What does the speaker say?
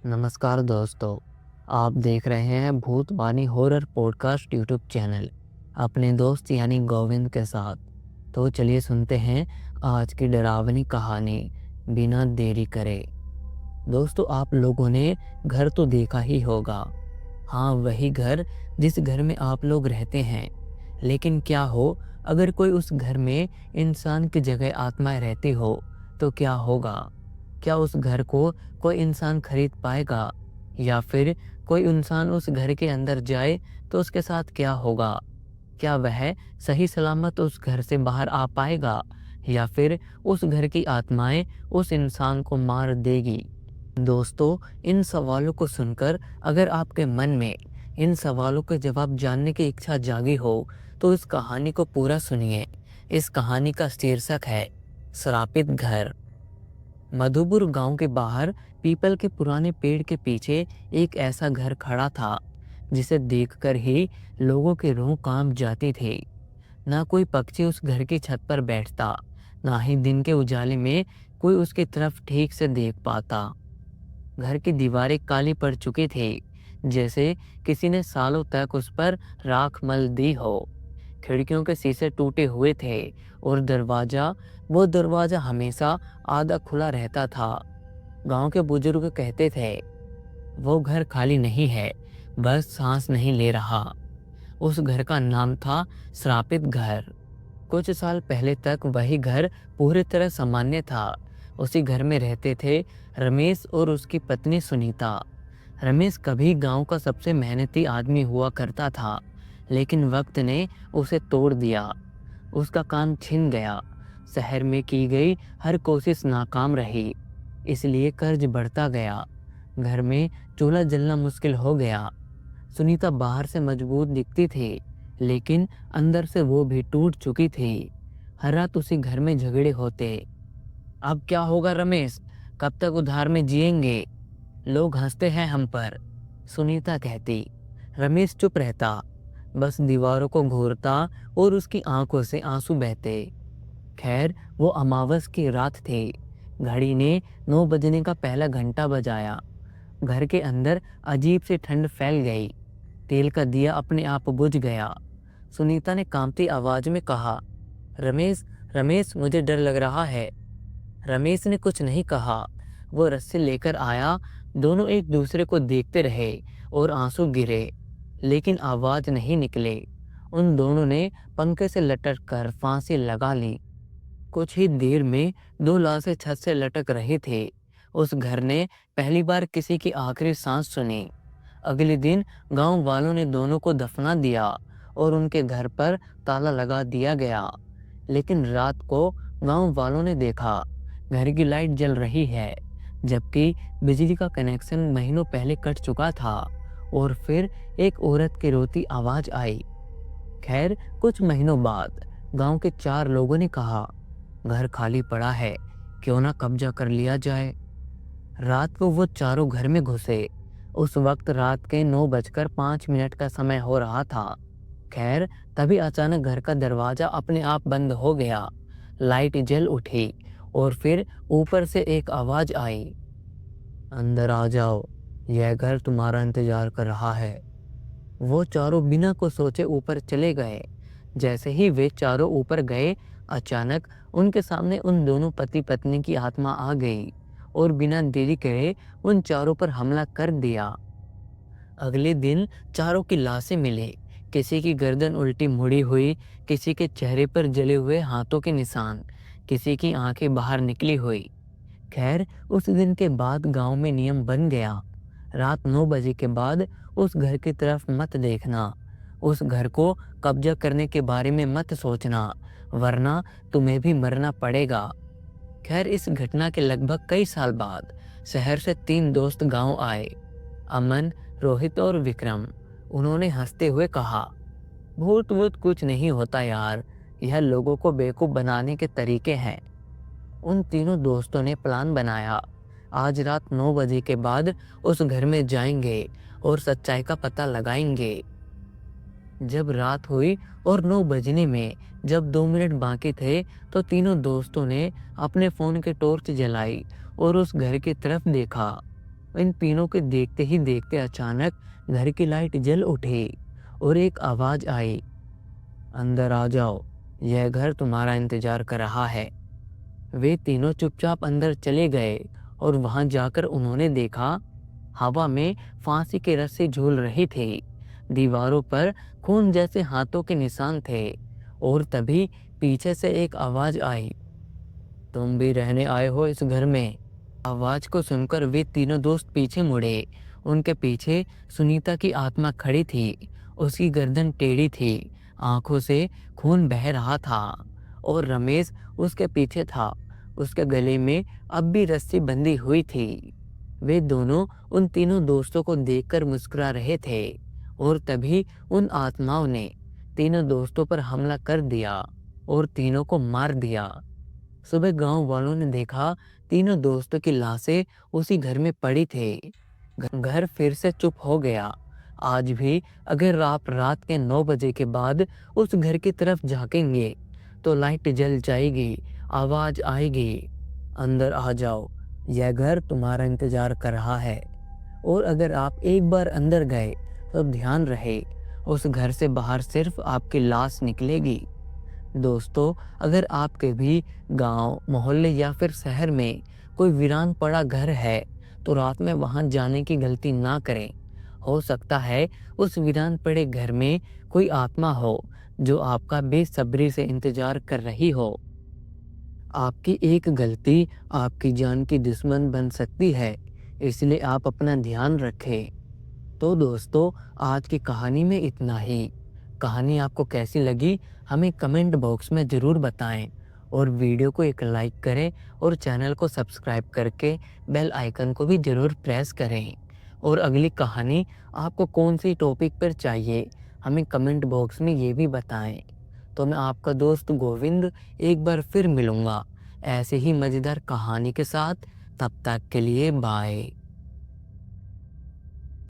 नमस्कार दोस्तों, आप देख रहे हैं Bhutwani horror podcast YouTube channel अपने दोस्त यानी गोविंद के साथ। तो चलिए सुनते हैं आज की डरावनी कहानी बिना देरी करे। दोस्तों, आप लोगों ने घर तो देखा ही होगा। हाँ, वही घर जिस घर में आप लोग रहते हैं। लेकिन क्या हो अगर कोई उस घर में इंसान की जगह आत्माएं रहती हो तो क्या होगा? क्या उस घर को कोई इंसान खरीद पाएगा? या फिर कोई इंसान उस घर के अंदर जाए तो उसके साथ क्या होगा? क्या वह सही सलामत उस घर से बाहर आ पाएगा? या फिर उस घर की आत्माएं उस इंसान को मार देगी? दोस्तों, इन सवालों को सुनकर अगर आपके मन में इन सवालों के जवाब जानने की इच्छा जागी हो तो इस कहानी को पूरा सुनिए। इस कहानी का शीर्षक है श्रापित घर। मधुपुर गांव के बाहर पीपल के पुराने पेड़ के पीछे एक ऐसा घर खड़ा था जिसे देखकर ही लोगों के रूह कांप जाती थी। ना कोई पक्षी उस घर की छत पर बैठता, ना ही दिन के उजाले में कोई उसकी तरफ ठीक से देख पाता। घर की दीवारें काली पड़ चुकी थी, जैसे किसी ने सालों तक उस पर राख मल दी हो। खिड़कियों के शीशे टूटे हुए थे और दरवाजा हमेशा आधा खुला रहता था। गांव के बुजुर्ग कहते थे, वो घर खाली नहीं है, बस सांस नहीं ले रहा। उस घर का नाम था श्रापित घर। कुछ साल पहले तक वही घर पूरी तरह सामान्य था। उसी घर में रहते थे रमेश और उसकी पत्नी सुनीता। रमेश कभी गांव का सबसे मेहनती आदमी हुआ करता था, लेकिन वक्त ने उसे तोड़ दिया। उसका काम छिन गया। शहर में की गई हर कोशिश नाकाम रही, इसलिए कर्ज बढ़ता गया। घर में चूल्हा जलना मुश्किल हो गया। सुनीता बाहर से मजबूत दिखती थी, लेकिन अंदर से वो भी टूट चुकी थी। हर रात उसी घर में झगड़े होते। अब क्या होगा रमेश, कब तक उधार में जिएंगे? लोग हंसते हैं हम पर, सुनीता कहती। रमेश चुप रहता, बस दीवारों को घूरता और उसकी आंखों से आंसू बहते। खैर, वो अमावस की रात थी। घड़ी ने 9 बजने का पहला घंटा बजाया। घर के अंदर अजीब सी ठंड फैल गई। तेल का दिया अपने आप बुझ गया। सुनीता ने कांपती आवाज में कहा, रमेश, रमेश, मुझे डर लग रहा है। रमेश ने कुछ नहीं कहा। वो रस्सी लेकर आया। दोनों एक दूसरे को देखते रहे और आंसू गिरे, लेकिन आवाज नहीं निकले। उन दोनों ने पंखे से लटक कर फांसी लगा ली। कुछ ही देर में 2 लाशें छत से लटक रही थी। उस घर ने पहली बार किसी की आखिरी सांस सुनी। अगले दिन गांव वालों ने दोनों को दफना दिया और उनके घर पर ताला लगा दिया गया। लेकिन रात को गांव वालों ने देखा, घर की लाइट जल रही है, जबकि बिजली का कनेक्शन महीनों पहले कट चुका था। और फिर एक औरत की रोती आवाज आई। खैर, कुछ महीनों बाद गांव के 4 लोगों ने कहा, घर खाली पड़ा है, क्यों ना कब्जा कर लिया जाए। रात को वो चारों घर में घुसे। उस वक्त रात के 9:05 का समय हो रहा था। खैर, तभी अचानक घर का दरवाजा अपने आप बंद हो गया। लाइट जल उठी और फिर ऊपर से एक आवाज आई, अंदर आ जाओ, यह घर तुम्हारा इंतजार कर रहा है। वो चारों बिना को सोचे ऊपर चले गए। जैसे ही वे चारों ऊपर गए, अचानक उनके सामने उन दोनों पति पत्नी की आत्मा आ गई और बिना देरी करे उन चारों पर हमला कर दिया। अगले दिन चारों की लाशें मिले। किसी की गर्दन उल्टी मुड़ी हुई, किसी के चेहरे पर जले हुए हाथों के निशान, किसी की आंखें बाहर निकली हुई। खैर, उस दिन के बाद गांव में नियम बन गया, रात 9 बजे के बाद उस घर की तरफ मत देखना। उस घर को कब्जा करने के बारे में मत सोचना, वरना तुम्हें भी मरना पड़ेगा। खैर, इस घटना के लगभग कई साल बाद शहर से 3 दोस्त गांव आए, अमन, रोहित और विक्रम। उन्होंने हंसते हुए कहा, भूत वूत कुछ नहीं होता यार, यह लोगों को बेवकूफ बनाने के तरीके हैं। उन तीनों दोस्तों ने प्लान बनाया, आज रात 9 बजे के बाद उस घर में जाएंगे और सच्चाई का पता लगाएंगे। जब रात हुई और 9 बजने में जब 2 मिनट बाकी थे, तो तीनों दोस्तों ने अपने फोन के टॉर्च जलाई और उस घर की तरफ देखा। इन तीनों के देखते ही देखते अचानक घर की लाइट जल उठी और एक आवाज आई, अंदर आ जाओ, यह घर तुम्हारा इंतजार कर रहा है। वे तीनों चुपचाप अंदर चले गए और वहां जाकर उन्होंने देखा, हवा में फांसी के रस्से झूल रही थी। दीवारों पर खून जैसे हाथों के निशान थे और तभी पीछे से एक आवाज आई, तुम भी रहने आए हो इस घर में? आवाज को सुनकर वे तीनों दोस्त पीछे मुड़े। उनके पीछे सुनीता की आत्मा खड़ी थी। उसकी गर्दन टेढ़ी थी, आंखों से खून बह रहा था और रमेश उसके पीछे था। उसके गले में अब भी रस्सी बंधी हुई थी। वे दोनों उन तीनों दोस्तों को देखकर मुस्कुरा रहे थे और तभी उन आत्माओं ने तीनों दोस्तों पर हमला कर दिया और तीनों को मार दिया। सुबह गांव वालों ने देखा, तीनों दोस्तों की लाशें उसी घर में पड़ी थी। घर फिर से चुप हो गया। आज भी अगर आप रात के 9 बजे के बाद उस घर की तरफ झांकेंगे तो लाइट जल जाएगी, आवाज आएगी, अंदर आ जाओ, यह घर तुम्हारा इंतजार कर रहा है। और अगर आप एक बार अंदर गए तो ध्यान रहे, उस घर से बाहर सिर्फ आपकी लाश निकलेगी। दोस्तों, अगर आपके भी गांव, मोहल्ले या फिर शहर में कोई वीरान पड़ा घर है तो रात में वहां जाने की गलती ना करें। हो सकता है उस वीरान पड़े घर में कोई आत्मा हो जो आपका बेसब्री से इंतजार कर रही हो। आपकी एक गलती आपकी जान की दुश्मन बन सकती है, इसलिए आप अपना ध्यान रखें। तो दोस्तों, आज की कहानी में इतना ही। कहानी आपको कैसी लगी हमें कमेंट बॉक्स में ज़रूर बताएं और वीडियो को एक लाइक करें और चैनल को सब्सक्राइब करके बेल आइकन को भी ज़रूर प्रेस करें। और अगली कहानी आपको कौन सी टॉपिक पर चाहिए हमें कमेंट बॉक्स में ये भी बताएं। तो मैं आपका दोस्त गोविंद एक बार फिर मिलूँगा ऐसे ही मज़ेदार कहानी के साथ। तब तक के लिए बाय।